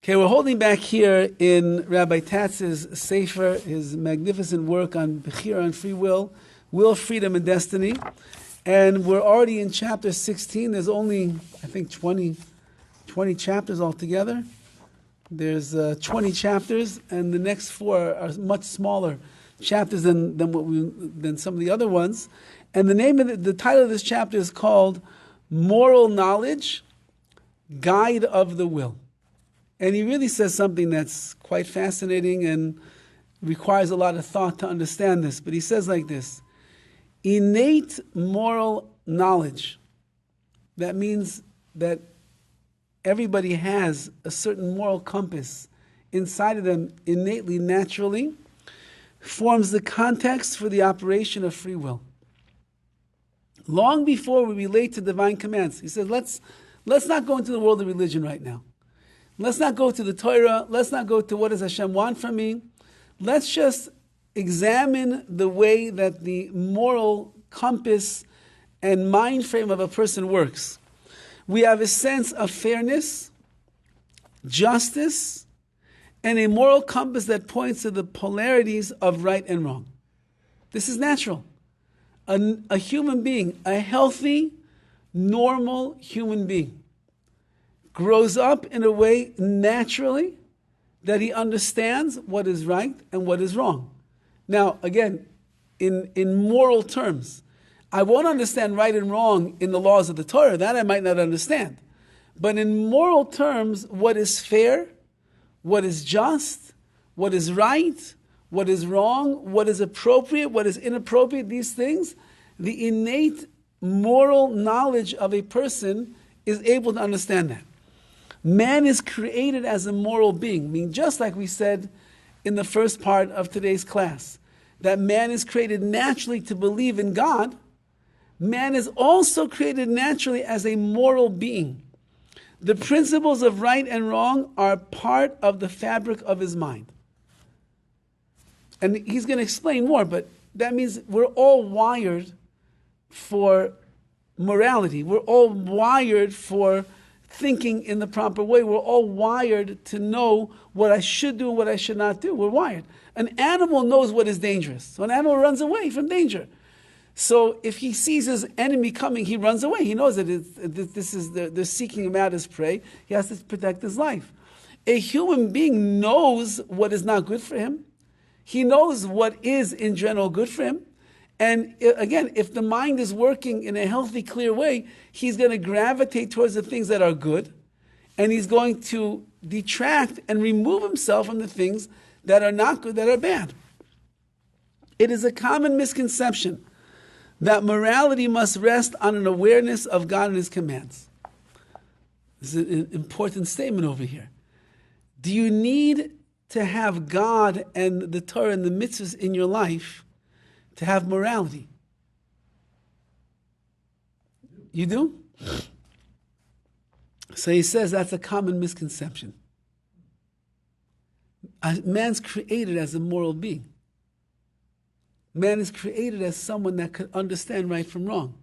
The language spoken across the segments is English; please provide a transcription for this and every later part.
Okay, we're holding back here in Rabbi Tatz's Sefer, his magnificent work on BECHIRA, on free will, freedom, and destiny. And we're already in chapter 16. There's only, I think, 20 chapters altogether. There's 20 chapters, and the next 4 are much smaller chapters than some of the other ones. And the title of this chapter is called Moral Knowledge, Guide of the Will. And he really says something that's quite fascinating and requires a lot of thought to understand this. But he says like this: innate moral knowledge. That means that everybody has a certain moral compass inside of them innately, naturally, forms the context for the operation of free will. Long before we relate to divine commands, he says, let's not go into the world of religion right now. Let's not go to the Torah. Let's not go to what does Hashem want from me. Let's just examine the way that the moral compass and mind frame of a person works. We have a sense of fairness, justice, and a moral compass that points to the polarities of right and wrong. This is natural. A human being, a healthy, normal human being, grows up in a way naturally that he understands what is right and what is wrong. Now, again, in moral terms, I won't understand right and wrong in the laws of the Torah. That I might not understand. But in moral terms, what is fair, what is just, what is right, what is wrong, what is appropriate, what is inappropriate, these things, the innate moral knowledge of a person is able to understand that. Man is created as a moral being, meaning just like we said in the first part of today's class, that man is created naturally to believe in God. Man is also created naturally as a moral being. The principles of right and wrong are part of the fabric of his mind. And he's going to explain more, but that means we're all wired for morality. We're all wired for thinking in the proper way. We're all wired to know what I should do and what I should not do. We're wired. An animal knows what is dangerous. So an animal runs away from danger. So if he sees his enemy coming, he runs away. He knows that they're seeking him out as prey. He has to protect his life. A human being knows what is not good for him. He knows what is in general good for him. And again, if the mind is working in a healthy, clear way, he's going to gravitate towards the things that are good, and he's going to detract and remove himself from the things that are not good, that are bad. It is a common misconception that morality must rest on an awareness of God and His commands. This is an important statement over here. Do you need to have God and the Torah and the mitzvahs in your life to have morality? You do? So he says that's a common misconception. Man's created as a moral being. Man is created as someone that could understand right from wrong.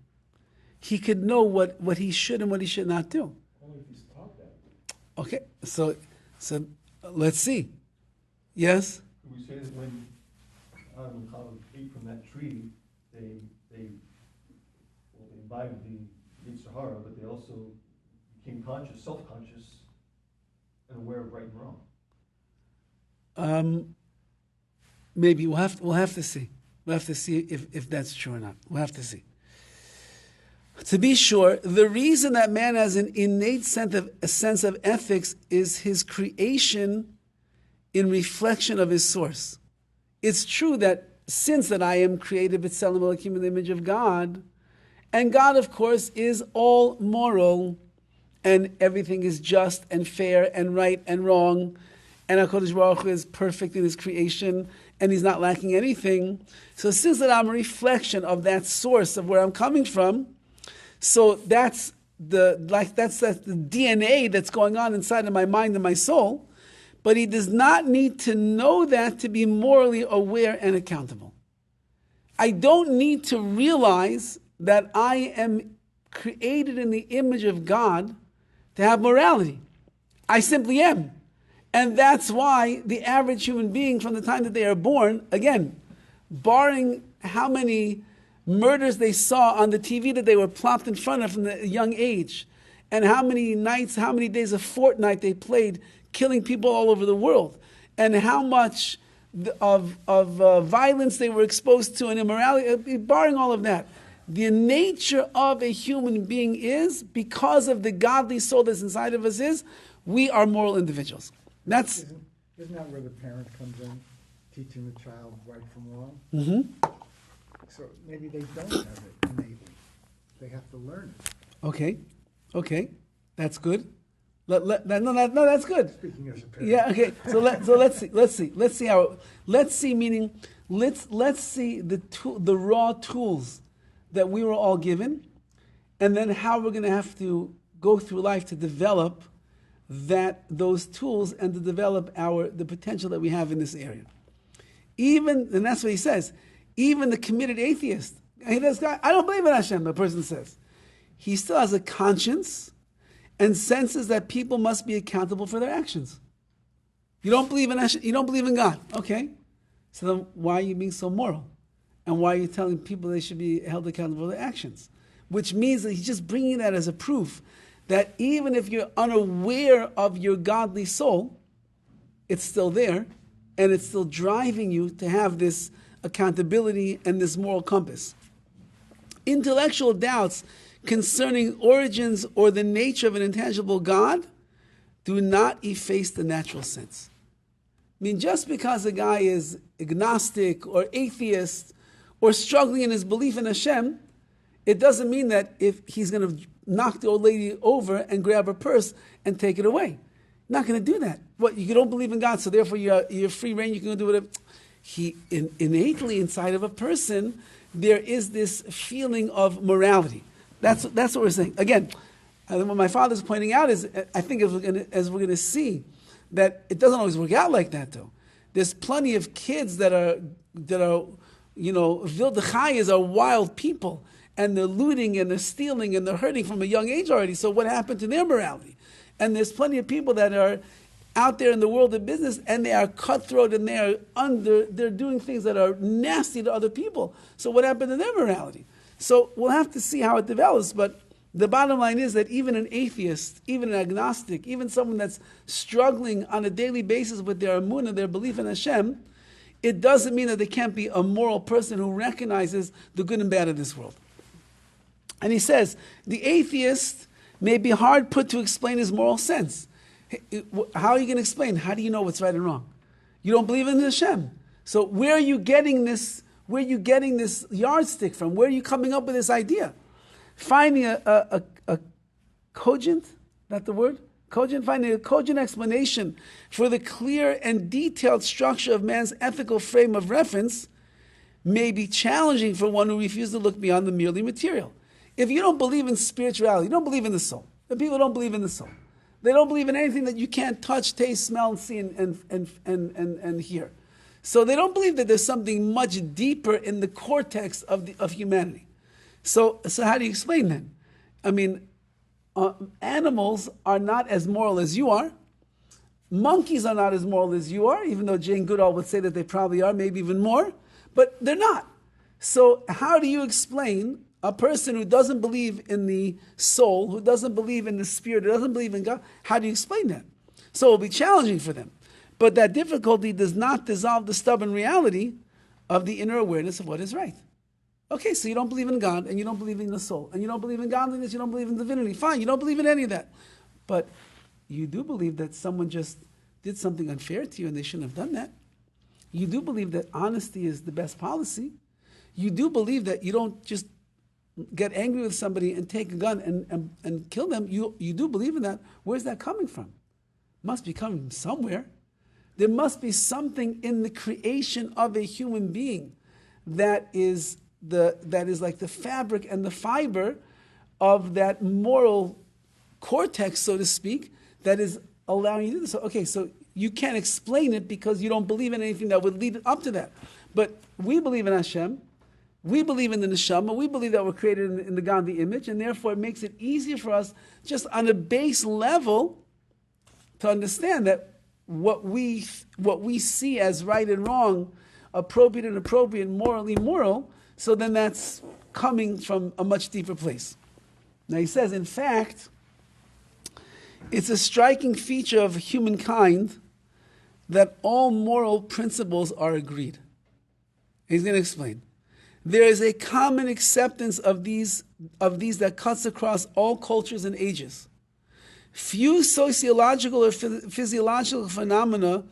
He could know what he should and what he should not do. Only if he's taught that. Okay, so let's see. Yes? We say that when Adam and Chava ate from that tree, they imbibed the BECHIRA, but they also became conscious, self-conscious, and aware of right and wrong. Maybe we'll have to see. We'll have to see if that's true or not. We'll have to see. To be sure, the reason that man has an innate sense of ethics is his creation in reflection of his source. It's true that since that I am created b'tselem Elokim, in the image of God, and God, of course, is all moral, and everything is just and fair and right and wrong, and HaKadosh Baruch Hu is perfect in His creation, and He's not lacking anything. So since that I'm a reflection of that source of where I'm coming from, so that's the DNA that's going on inside of my mind and my soul. But he does not need to know that to be morally aware and accountable. I don't need to realize that I am created in the image of God to have morality. I simply am. And that's why the average human being, from the time that they are born, again, barring how many murders they saw on the TV that they were plopped in front of from a young age, and how many nights, how many days of Fortnite they played, killing people all over the world, and how much of violence they were exposed to and immorality, barring all of that, the nature of a human being is, because of the godly soul that's inside of us is, we are moral individuals. Isn't that where the parent comes in, teaching the child right from wrong? Mm-hmm. So maybe they don't have it innately. They have to learn it. Okay, that's good. No, that's good. Speaking as a parent. Yeah, okay. So let's see the raw tools that we were all given, and then how we're going to have to go through life to develop those tools and to develop the potential that we have in this area. And that's what he says, even the committed atheist, this guy, I don't believe in Hashem, the person says, he still has a conscience and senses that people must be accountable for their actions. You don't believe in Hashem, you don't believe in God. Okay. So then why are you being so moral? And why are you telling people they should be held accountable for their actions? Which means that he's just bringing that as a proof that even if you're unaware of your godly soul, it's still there, and it's still driving you to have this accountability and this moral compass. Intellectual doubts concerning origins or the nature of an intangible God do not efface the natural sense. I mean, just because a guy is agnostic or atheist or struggling in his belief in Hashem, it doesn't mean that if he's going to knock the old lady over and grab her purse and take it away. Not going to do that. What, you don't believe in God, so therefore you're free reign, you can do whatever. Innately inside of a person, there is this feeling of morality. That's what we're saying. Again, what my father's pointing out is, I think as we're going to see, that it doesn't always work out like that, though. There's plenty of kids that are Vildechayas are wild people, and they're looting and they're stealing and they're hurting from a young age already. So what happened to their morality? And there's plenty of people that are out there in the world of business and they are cutthroat and they're doing things that are nasty to other people. So what happened to their morality? So we'll have to see how it develops, but the bottom line is that even an atheist, even an agnostic, even someone that's struggling on a daily basis with their emunah, their belief in Hashem, it doesn't mean that they can't be a moral person who recognizes the good and bad of this world. And he says, the atheist may be hard put to explain his moral sense. How are you going to explain? How do you know what's right and wrong? You don't believe in Hashem. So where are you getting this? Where are you getting this yardstick from? Where are you coming up with this idea? Finding a cogent, not the word? Cogent, finding a cogent explanation for the clear and detailed structure of man's ethical frame of reference may be challenging for one who refuses to look beyond the merely material. If you don't believe in spirituality, you don't believe in the soul. The people don't believe in the soul. They don't believe in anything that you can't touch, taste, smell, and see and hear. So they don't believe that there's something much deeper in the cortex of humanity. So how do you explain that? I mean, animals are not as moral as you are. Monkeys are not as moral as you are, even though Jane Goodall would say that they probably are, maybe even more. But they're not. So how do you explain a person who doesn't believe in the soul, who doesn't believe in the spirit, who doesn't believe in God? How do you explain that? So it will be challenging for them. But that difficulty does not dissolve the stubborn reality of the inner awareness of what is right. Okay, so you don't believe in God, and you don't believe in the soul, and you don't believe in godliness, you don't believe in divinity. Fine, you don't believe in any of that. But you do believe that someone just did something unfair to you and they shouldn't have done that. You do believe that honesty is the best policy. You do believe that you don't just get angry with somebody and take a gun and kill them. You do believe in that. Where's that coming from? Must be coming from somewhere. There must be something in the creation of a human being that is like the fabric and the fiber of that moral cortex, so to speak, that is allowing you to do this. Okay, so you can't explain it because you don't believe in anything that would lead up to that. But we believe in Hashem. We believe in the neshama. We believe that we're created in the godly image, and therefore it makes it easier for us just on a base level to understand that what we see as right and wrong, appropriate and appropriate, morally moral, so then that's coming from a much deeper place. Now he says, in fact, it's a striking feature of humankind that all moral principles are agreed. He's going to explain. There is a common acceptance of these that cuts across all cultures and ages. Few sociological or physiological phenomena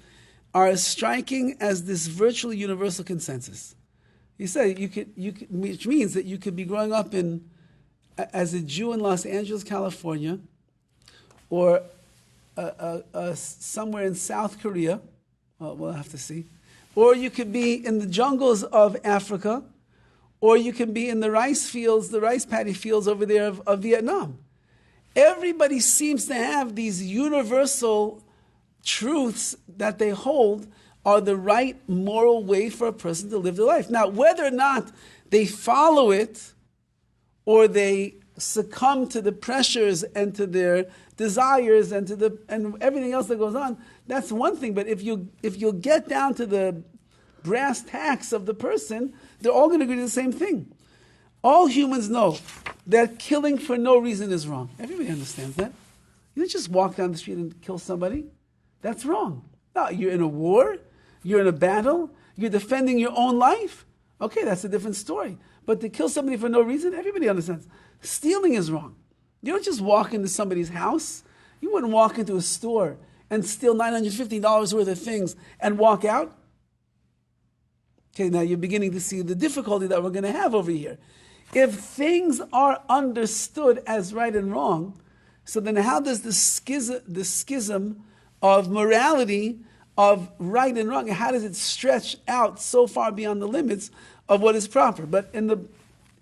are as striking as this virtually universal consensus. He said, which means that you could be growing up as a Jew in Los Angeles, California, or somewhere in South Korea. Well, we'll have to see. Or you could be in the jungles of Africa, or you can be in the rice fields, the rice paddy fields over there of Vietnam. Everybody seems to have these universal truths that they hold are the right moral way for a person to live their life. Now, whether or not they follow it or they succumb to the pressures and to their desires and everything else that goes on, that's one thing. But if you get down to the brass tacks of the person, they're all going to agree to the same thing. All humans know that killing for no reason is wrong. Everybody understands that. You don't just walk down the street and kill somebody. That's wrong. No, you're in a war, you're in a battle, you're defending your own life. Okay, that's a different story. But to kill somebody for no reason, everybody understands. Stealing is wrong. You don't just walk into somebody's house. You wouldn't walk into a store and steal $950 worth of things and walk out. Okay, now you're beginning to see the difficulty that we're going to have over here. If things are understood as right and wrong, so then how does the schism of morality, of right and wrong, how does it stretch out so far beyond the limits of what is proper? But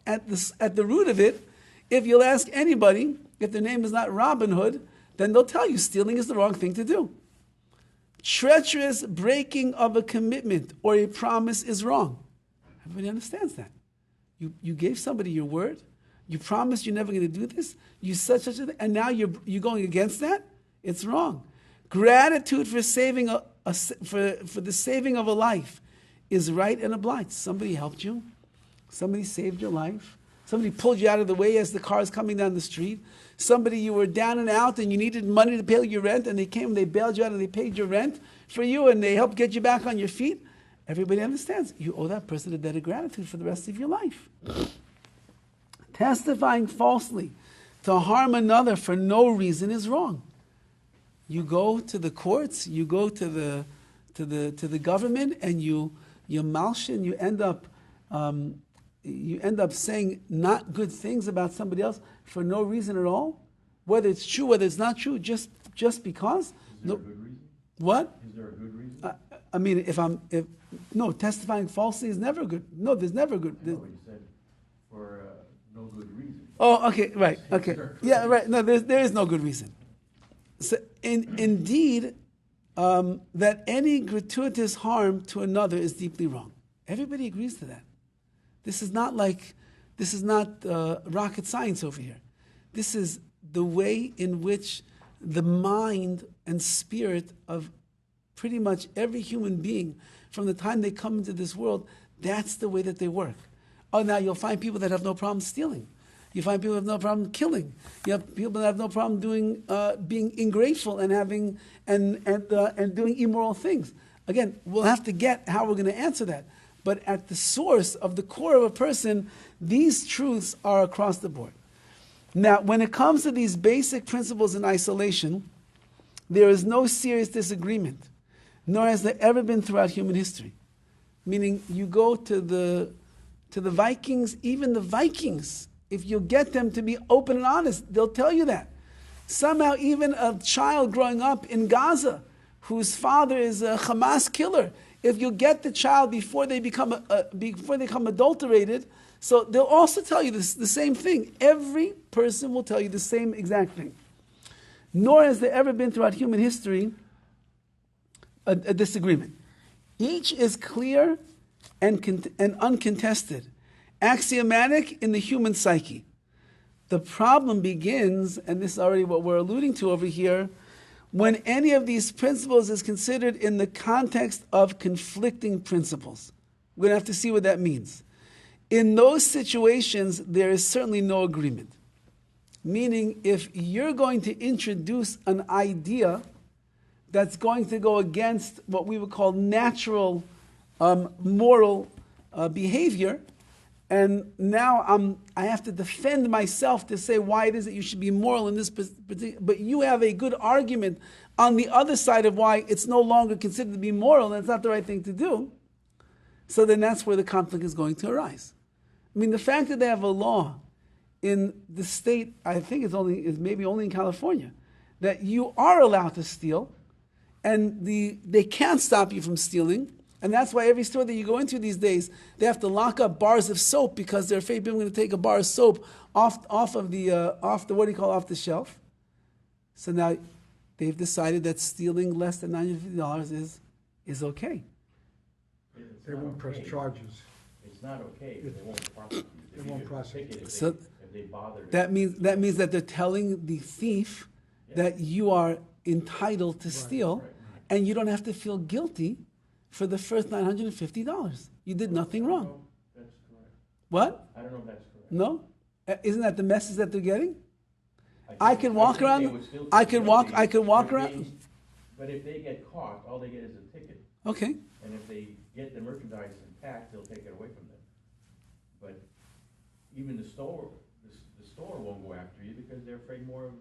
at the root of it, if you'll ask anybody, if their name is not Robin Hood, then they'll tell you stealing is the wrong thing to do. Treacherous breaking of a commitment or a promise is wrong. Everybody understands that. You gave somebody your word. You promised you're never going to do this. You said such a thing, and now you're going against that. It's wrong. Gratitude for saving for the saving of a life is right and obliged. Somebody helped you. Somebody saved your life. Somebody pulled you out of the way as the car is coming down the street. Somebody, you were down and out and you needed money to pay your rent, and they came and they bailed you out and they paid your rent for you and they helped get you back on your feet. Everybody understands. You owe that person a debt of gratitude for the rest of your life. Testifying falsely to harm another for no reason is wrong. You go to the courts, you go to the government, and you malshin, you end up saying not good things about somebody else for no reason at all, whether it's true, whether it's not true, just because. Is there a good reason? What? Is there a good reason? I mean, no, testifying falsely is never good. No, there's never good. No, you said for no good reason. Oh, okay, right, okay. Yeah, right. No, there is no good reason. So, indeed, that any gratuitous harm to another is deeply wrong. Everybody agrees to that. This is not rocket science over here. This is the way in which the mind and spirit of pretty much every human being, from the time they come into this world, that's the way that they work. Oh, now you'll find people that have no problem stealing. You find people that have no problem killing. You have people that have no problem being ingrateful and having and doing immoral things. Again, we'll have to get how we're going to answer that. But at the source of the core of a person, these truths are across the board. Now, when it comes to these basic principles in isolation, there is no serious disagreement, nor has there ever been throughout human history. Meaning, you go to the Vikings, even the Vikings, if you get them to be open and honest, they'll tell you that. Somehow, even a child growing up in Gaza, whose father is a Hamas killer, if you get the child before they become adulterated, so they'll also tell you the same thing. Every person will tell you the same exact thing. Nor has there ever been throughout human history a disagreement. Each is clear and uncontested, axiomatic in the human psyche. The problem begins, and this is already what we're alluding to over here, when any of these principles is considered in the context of conflicting principles. We're going to have to see what that means. In those situations, there is certainly no agreement. Meaning, if you're going to introduce an idea that's going to go against what we would call natural moral behavior, and now I have to defend myself to say why it is that you should be moral in this particular, but you have a good argument on the other side of why it's no longer considered to be moral and it's not the right thing to do, so then that's where the conflict is going to arise. I mean, the fact that they have a law in the state, I think is maybe only in California, that you are allowed to steal, and they can't stop you from stealing, and that's why every store that you go into these days, they have to lock up bars of soap because they're afraid people are going to take a bar of soap off the shelf. So now they've decided that stealing less than $950 is okay. They won't press charges. It's not okay. They won't prosecute. They won't prosecute. So if they bother. that means that they're telling the thief that you are entitled to steal, and you don't have to feel guilty for the first $950. You did nothing wrong. That's correct. What? I don't know if that's correct. No? Isn't that the message that they're getting? I could walk around. I could walk around. But if they get caught, all they get is a ticket. Okay. And if they get the merchandise intact, they'll take it away from them. But even the store won't go after you because they're afraid more of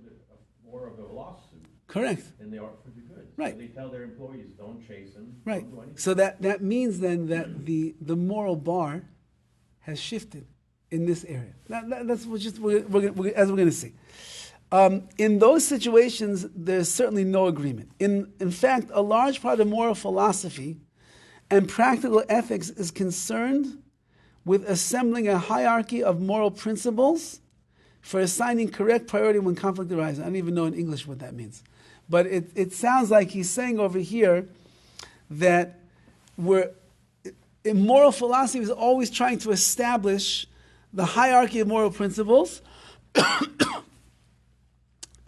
a lawsuit. Correct. Than they are for the goods. Right. So they tell their employees, don't chase them. Right. Don't do anything. So that means then that the moral bar has shifted in this area. That's as we're going to see. In those situations, there's certainly no agreement. In fact, a large part of moral philosophy and practical ethics is concerned with assembling a hierarchy of moral principles for assigning correct priority when conflict arises. I don't even know in English what that means. But it sounds like he's saying over here that moral philosophy is always trying to establish the hierarchy of moral principles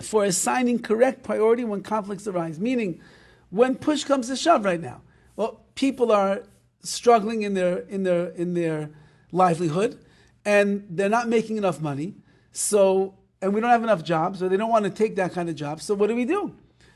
for assigning correct priority when conflicts arise. Meaning, when push comes to shove right now, well, people are struggling in their livelihood, and they're not making enough money. So, and we don't have enough jobs, or they don't want to take that kind of job. So what do?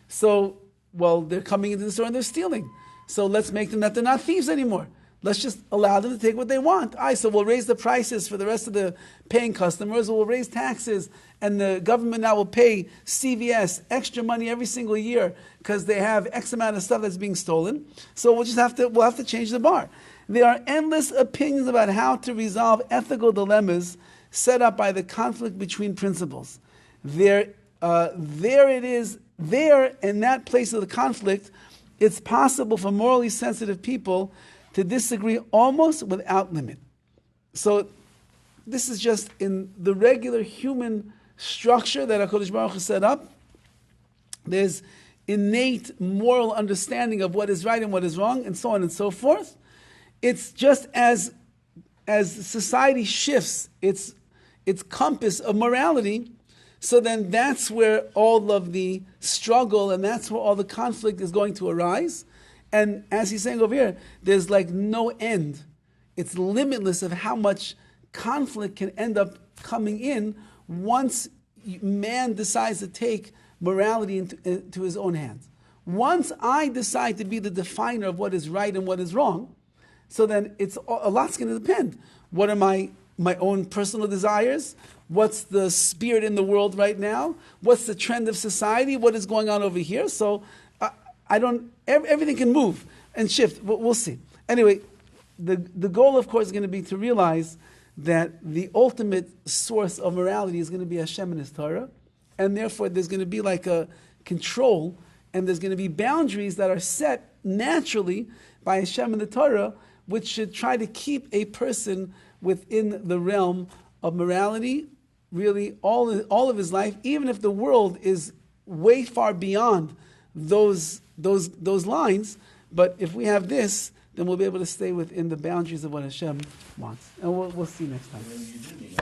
So, well, they're coming into the store and they're stealing. So let's make them that they're not thieves anymore. Let's just allow them to take what they want. So we'll raise the prices for the rest of the paying customers, or we'll raise taxes, and the government now will pay CVS extra money every single year because they have X amount of stuff that's being stolen. So we'll have to change the bar. There are endless opinions about how to resolve ethical dilemmas set up by the conflict between principles. There it is. There, in that place of the conflict, it's possible for morally sensitive people to disagree almost without limit. So this is just in the regular human structure that HaKadosh Baruch Hu set up. There's innate moral understanding of what is right and what is wrong, and so on and so forth. It's just as society shifts its compass of morality, so then that's where all of the struggle and that's where all the conflict is going to arise. And as he's saying over here, there's like no end. It's limitless of how much conflict can end up coming in once man decides to take morality into his own hands. Once I decide to be the definer of what is right and what is wrong, so then a lot's going to depend. What are my own personal desires? What's the spirit in the world right now? What's the trend of society? What is going on over here? So everything can move and shift. We'll see. Anyway, the goal, of course, is going to be to realize that the ultimate source of morality is going to be Hashem and His Torah, and therefore there's going to be like a control, and there's going to be boundaries that are set naturally by Hashem and the Torah, which should try to keep a person within the realm of morality, really all of his life, even if the world is way far beyond those lines. But if we have this, then we'll be able to stay within the boundaries of what Hashem wants. And we'll see next time. And then you do need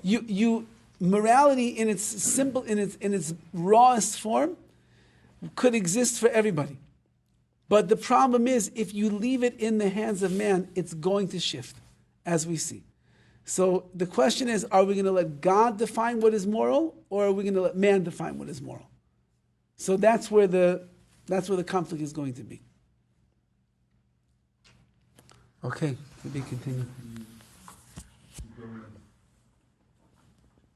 Hashem. morality in its simple, in its rawest form, could exist for everybody. But the problem is, if you leave it in the hands of man, it's going to shift, as we see. So the question is, are we going to let God define what is moral, or are we going to let man define what is moral? So that's where the conflict is going to be. Okay, to be continued.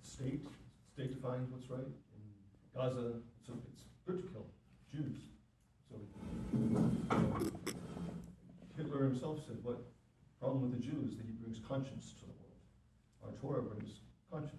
State defines what's right. In Gaza, so it's good to kill Jews. So Hitler himself said, what problem with the Jews that he brings conscience to the world. Our Torah brings conscience.